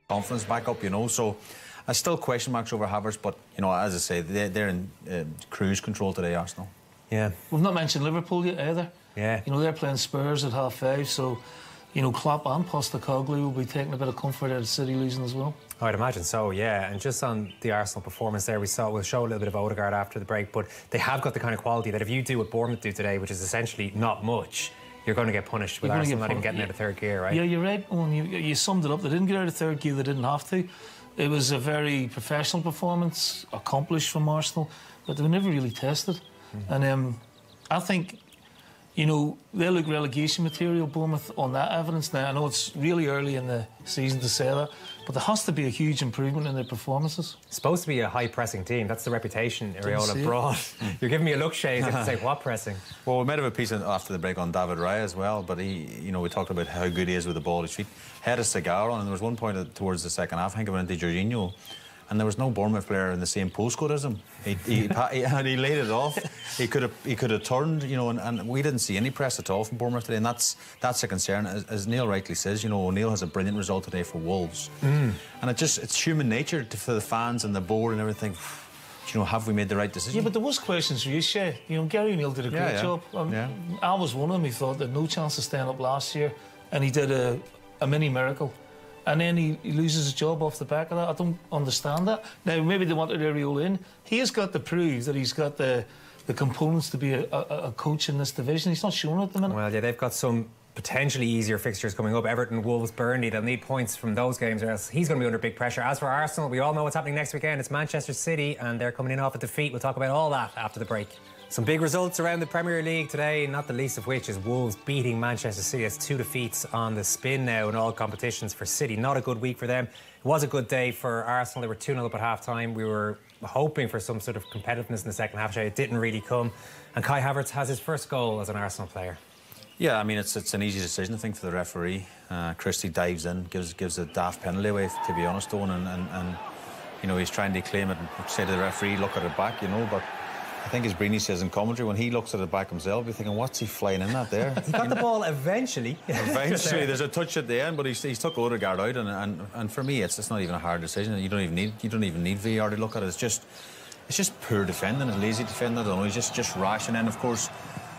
confidence back up, you know. So I still question marks over Havertz, but you know, as I say, they're in cruise control today, Arsenal. Yeah. We've not mentioned Liverpool yet either. Yeah. You know, they're playing Spurs at 5:30, so you know, Klopp and Postecoglou will be taking a bit of comfort out of City losing as well. I'd imagine so, yeah. And just on the Arsenal performance there, we'll show a little bit of Odegaard after the break, but they have got the kind of quality that if you do what Bournemouth do today, which is essentially not much, you're going to get punished with Arsenal not even getting out of third gear, right? Yeah, you're right. Well, you summed it up. They didn't get out of third gear, they didn't have to. It was a very professional performance, accomplished from Arsenal, but they were never really tested. And I think, you know, they look relegation material, Bournemouth, on that evidence now. I know it's really early in the season to say that, but there has to be a huge improvement in their performances. It's supposed to be a high-pressing team. That's the reputation Areola brought. You're giving me a look, Shay, as if to say, what pressing? Well, we might have a piece after the break on David Raya as well, but he, you know, we talked about how good he is with the ball at his feet. Had a cigar on, and there was one point towards the second half, I think it went into Jorginho, and there was no Bournemouth player in the same postcode as him. And he laid it off. He could have turned, you know, and we didn't see any press at all from Bournemouth today, and that's a concern. As Neil rightly says, you know, O'Neill has a brilliant result today for Wolves, and it's human nature for the fans and the board and everything. You know, have we made the right decision? Yeah, but there was questions for you, Shay. You know, Gary O'Neill did a great job. I was one of them. He thought that no chance of staying up last year, and he did a mini miracle. And then he loses his job off the back of that. I don't understand that. Now, maybe they wanted Areola in. He has got to prove that he's got the components to be a coach in this division. He's not showing it at the minute. Well, yeah, they've got some potentially easier fixtures coming up. Everton, Wolves, Burnley. They'll need points from those games, or else he's going to be under big pressure. As for Arsenal, we all know what's happening next weekend. It's Manchester City, and they're coming in off a defeat. We'll talk about all that after the break. Some big results around the Premier League today, not the least of which is Wolves beating Manchester City. It's 2 defeats on the spin now in all competitions for City. Not a good week for them. It was a good day for Arsenal. They were 2-0 up at half-time. We were hoping for some sort of competitiveness in the second half. It didn't really come. And Kai Havertz has his first goal as an Arsenal player. Yeah, I mean, it's an easy decision, I think, for the referee. Christie dives in, gives a daft penalty away, to be honest, Owen, and you know, he's trying to claim it and say to the referee, look at it back, you know, but I think, as Breeny says in commentary, when he looks at it back himself, he's thinking, what's he flying in at there? He got the ball eventually. Eventually, there's a touch at the end, but he's took Odegaard out, and for me, it's not even a hard decision. You don't even need VAR to look at it. It's just poor defending, and lazy defending. I don't know. He's just rash, and then of course,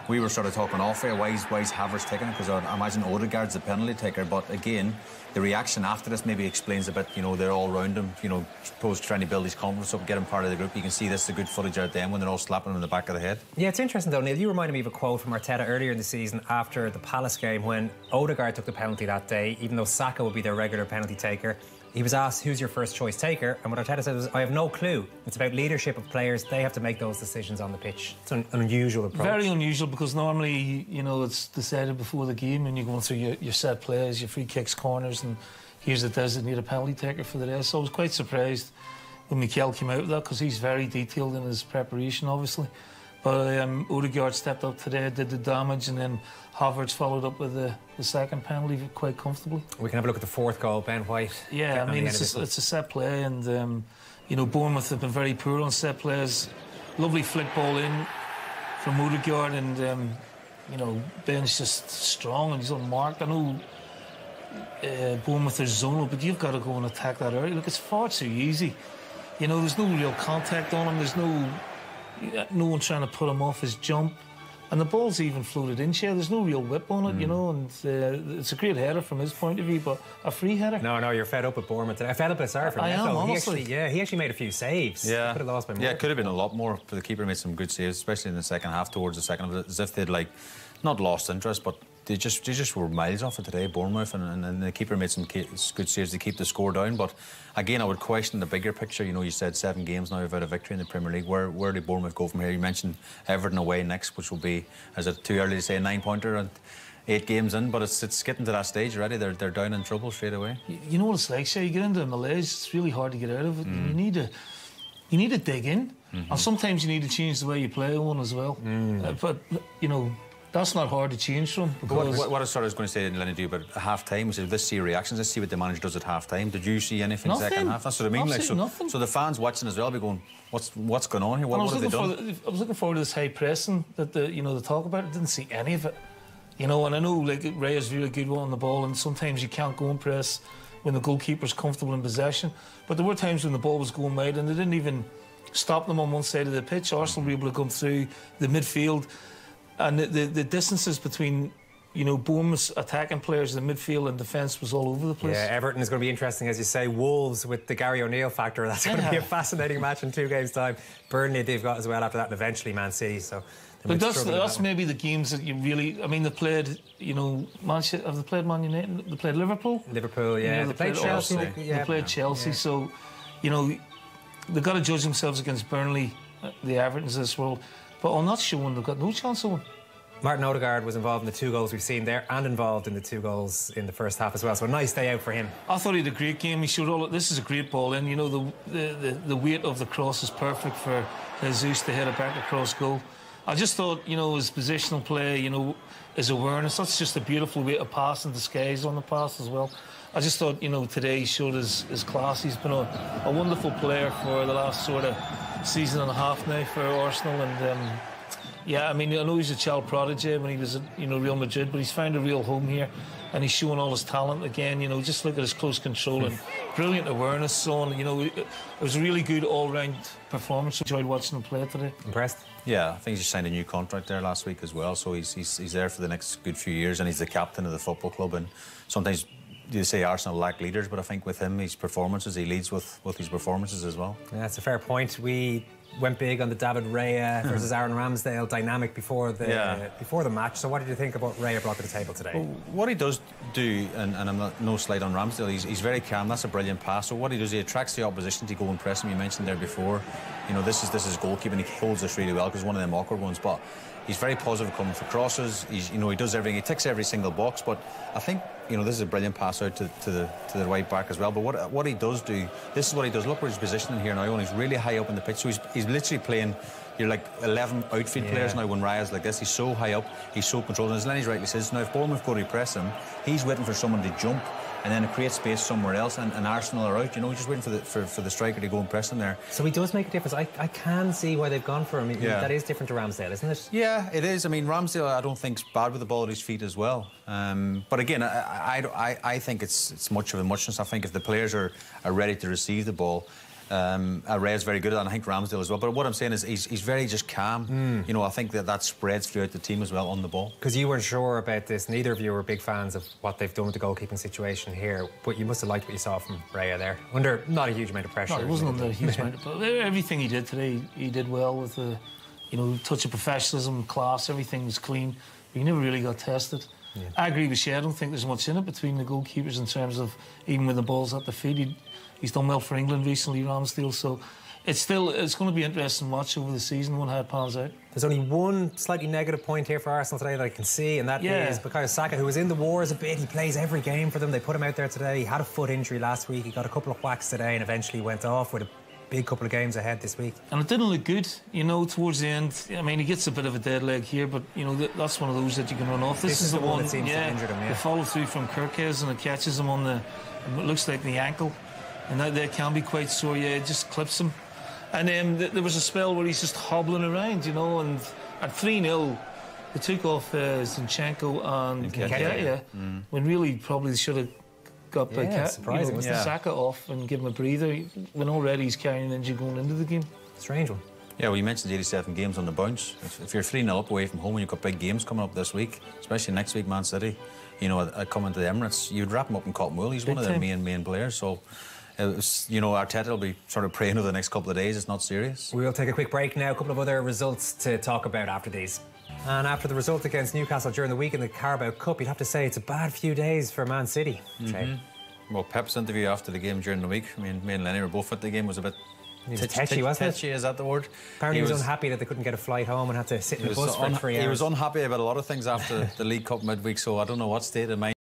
we were sort of talking off air. Why is Havertz taking it? Because I imagine Odegaard's the penalty taker. But again, the reaction after this maybe explains a bit. You know, they're all around him. You know, suppose trying to build his confidence up, get him part of the group. You can see this is a good footage out there when they're all slapping him in the back of the head. Yeah, it's interesting though, Neil. You reminded me of a quote from Arteta earlier in the season after the Palace game when Odegaard took the penalty that day, even though Saka would be their regular penalty taker. He was asked, who's your first choice taker? And what Arteta said was, I have no clue. It's about leadership of players. They have to make those decisions on the pitch. It's an unusual approach. Very unusual, because normally, you know, it's decided before the game and you're going through your set plays, your free kicks, corners, and here's the designated penalty taker for the day. So I was quite surprised when Mikel came out with that, because he's very detailed in his preparation, obviously. But Odegaard stepped up today, did the damage, and then Havertz followed up with the second penalty quite comfortably. We can have a look at the fourth goal, Ben White. Yeah, I mean, it's a set play, and you know, Bournemouth have been very poor on set plays. Lovely flick ball in from Odegaard, and you know, Ben's just strong and he's unmarked. I know Bournemouth are zonal, but you've got to go and attack that area. Look, it's far too easy. You know, there's no real contact on him. There's no one trying to put him off his jump. And the ball's even floated in, Shea. There's no real whip on it, you know, and it's a great header from his point of view, but a free header. No, you're fed up with Bournemouth today. I fed up with sorry for I am, honestly. He actually made a few saves. Yeah. Could have lost by more. Yeah, it could have been a lot more. The keeper made some good saves, especially in the second half, towards the second, as if they'd, like, not lost interest, but they just were miles off it today, Bournemouth, and the keeper made some good saves to keep the score down. But again, I would question the bigger picture. You know, you said 7 games now without a victory in the Premier League. Where did Bournemouth go from here? You mentioned Everton away next, which will be, is it too early to say, a 9-pointer and 8 games in? But it's getting to that stage already. They're down in trouble straight away. You know what it's like, Shay? You get into a malaise, it's really hard to get out of it. You need to dig in, and sometimes you need to change the way you play one as well. But you know, that's not hard to change from. What I was going to say, Lenny, to you about half-time, was let's see reactions, let's see what the manager does at half-time. Did you see anything in the second half? That's what I mean. Nothing. So the fans watching as well be going, what's going on here? What have they done? I was looking forward to this high pressing that they talk about. I didn't see any of it. You know, and I know, like, Raya's really good on the ball, and sometimes you can't go and press when the goalkeeper's comfortable in possession. But there were times when the ball was going wide and they didn't even stop them on one side of the pitch. Arsenal were able to come through the midfield, and the distances between, you know, Bournemouth's attacking players in the midfield and defence was all over the place. Yeah, Everton is going to be interesting, as you say. Wolves with the Gary O'Neill factor. That's going to be a fascinating match in 2 games' time. Burnley they've got as well after that, and eventually Man City. So, but that's maybe the games that you really. I mean, they played. You know, have they played Man United? They played Liverpool. Liverpool, yeah. You know, they played Chelsea. They played Chelsea. Yeah. So, you know, they've got to judge themselves against Burnley, the Evertons of this world. But on that showing, they've got no chance of winning. Martin Odegaard was involved in the 2 goals we've seen there, and involved in the 2 goals in the first half as well. So a nice day out for him. I thought he had a great game. He showed all. This is a great ball in. You know, the weight of the cross is perfect for Jesus to hit it back across goal. I just thought, you know, his positional play, you know, his awareness. That's just a beautiful way to pass and disguise on the pass as well. I just thought, you know, today he showed his class. He's been a wonderful player for the last sort of season and a half now for Arsenal, and. Yeah, I mean, I know he's a child prodigy when he was at, you know, Real Madrid, but he's found a real home here, and he's showing all his talent again. You know, just look at his close control and brilliant awareness. So on, you know, it was a really good all-round performance. Enjoyed watching him play today. Impressed? Yeah, I think he just signed a new contract there last week as well, so he's there for the next good few years, and he's the captain of the football club. And sometimes you say Arsenal lack leaders, but I think with him, his performances, he leads with his performances as well. Yeah, that's a fair point. We went big on the David Raya versus Aaron Ramsdale dynamic before the match. So what did you think about Raya brought to the table today? Well, what he does do, and I'm not no slight on Ramsdale, he's very calm. That's a brilliant pass. So what he does, he attracts the opposition to go and press him. You mentioned there before, you know, this is goalkeeping. He holds this really well because one of them awkward ones, but he's very positive coming for crosses. He's, you know, he does everything. He ticks every single box. But I think, you know, this is a brilliant pass out to the right back as well. But what he does do, this is what he does. Look where he's positioning here now, and he's really high up in the pitch. So he's literally playing. You're like 11 outfield players now when Raya's like this. He's so high up, he's so controlled. And as Lenny's rightly says, now if Bournemouth go to press him, he's waiting for someone to jump and then create space somewhere else, and Arsenal are out. You know, he's just waiting for the striker to go and press him there. So he does make a difference. I can see why they've gone for him. Yeah. That is different to Ramsdale, isn't it? Yeah, it is. I mean, Ramsdale, I don't think is bad with the ball at his feet as well. But again, I think it's much of a muchness. I think if the players are ready to receive the ball, Ray's very good at that, and I think Ramsdale as well. But what I'm saying is he's very just calm. You know, I think that spreads throughout the team as well on the ball. Because you weren't sure about this, neither of you were big fans of what they've done with the goalkeeping situation here, but you must have liked what you saw from Raya there. Under not a huge amount of pressure. No, it wasn't under a huge amount of pressure. Everything he did today, he did well with the, you know, touch of professionalism, class, everything was clean. He never really got tested. Yeah. I agree with you. I don't think there's much in it between the goalkeepers in terms of even when the ball's at the feet. He's done well for England recently, Ramsdale. So it's going to be an interesting watch over the season when how it pans out. There's only one slightly negative point here for Arsenal today that I can see, and that is Bukayo Saka, who was in the wars a bit. He plays every game for them. They put him out there today. He had a foot injury last week. He got a couple of whacks today and eventually went off with a big couple of games ahead this week. And it didn't look good, you know, towards the end. I mean, he gets a bit of a dead leg here, but, you know, that's one of those that you can run off. This is the one that seems to have injured him, the follow through from Kirkes, and it catches him on the, it looks like the ankle. And that can be quite sore, it just clips him. And then there was a spell where he's just hobbling around, you know, and at 3-0, they took off Zinchenko and Nketiah, when really probably should have got Saka off and give him a breather, when already he's carrying an injury going into the game. Strange one. Yeah, well, you mentioned 87 games on the bounce. If you're 3-0 up away from home and you've got big games coming up this week, especially next week, Man City, you know, coming to the Emirates, you'd wrap him up in cotton wool. He's one of their main players, so... you know, Arteta will be sort of praying over the next couple of days. It's not serious. We'll take a quick break now. A couple of other results to talk about after these. And after the result against Newcastle during the week in the Carabao Cup, you'd have to say it's a bad few days for Man City. Well, Pep's interview after the game during the week, I mean, me and Lenny were both at the game, was a bit... Tetchy, wasn't it? Tetchy, is that the word? Apparently he was unhappy that they couldn't get a flight home and had to sit in the bus for 3 hours. He was unhappy about a lot of things after the League Cup midweek, so I don't know what state of mind